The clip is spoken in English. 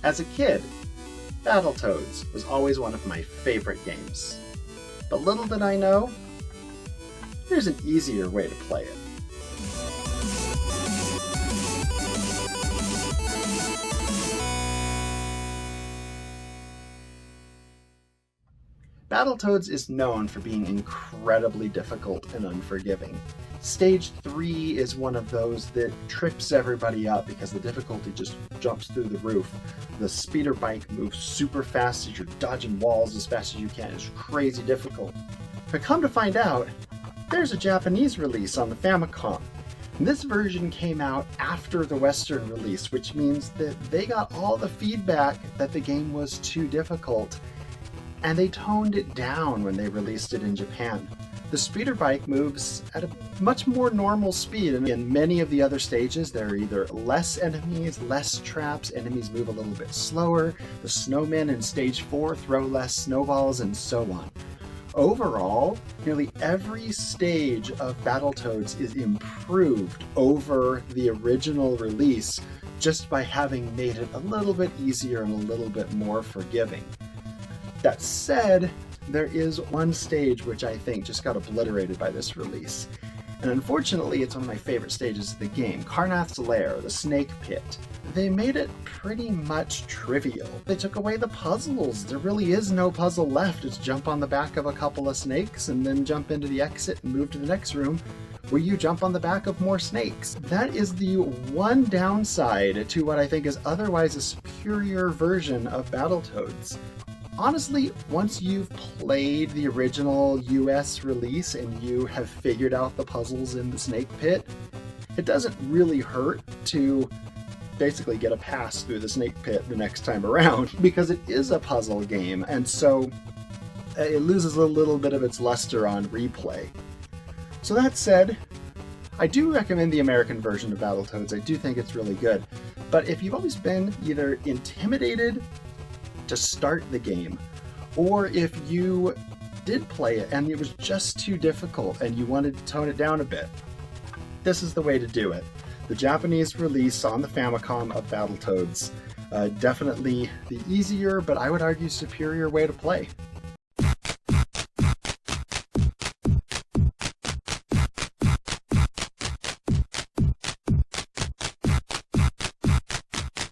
As a kid, Battletoads was always one of my favorite games. But little did I know, there's an easier way to play it. Battletoads is known for being incredibly difficult and unforgiving. Stage 3 is one of those that trips everybody up because the difficulty just jumps through the roof. The speeder bike moves super fast as you're dodging walls as fast as you can. It's crazy difficult. But come to find out, there's a Japanese release on the Famicom. And this version came out after the Western release, which means that they got all the feedback that the game was too difficult, and they toned it down when they released it in Japan. The speeder bike moves at a much more normal speed, and in many of the other stages there are either less enemies, less traps, enemies move a little bit slower, the snowmen in stage 4 throw less snowballs, and so on. Overall, nearly every stage of Battletoads is improved over the original release just by having made it a little bit easier and a little bit more forgiving. That said, there is one stage which I think just got obliterated by this release. And unfortunately, it's one of my favorite stages of the game, Karnath's Lair, the Snake Pit. They made it pretty much trivial. They took away the puzzles. There really is no puzzle left. It's jump on the back of a couple of snakes and then jump into the exit and move to the next room where you jump on the back of more snakes. That is the one downside to what I think is otherwise a superior version of Battletoads. Honestly, once you've played the original US release and you have figured out the puzzles in the Snake Pit, it doesn't really hurt to basically get a pass through the Snake Pit the next time around, because it is a puzzle game, and so it loses a little bit of its luster on replay. So that said, I do recommend the American version of Battletoads. I do think it's really good. But if you've always been either intimidated to start the game, or if you did play it and it was just too difficult and you wanted to tone it down a bit, this is the way to do it. The Japanese release on the Famicom of Battletoads, definitely the easier, but I would argue superior way to play.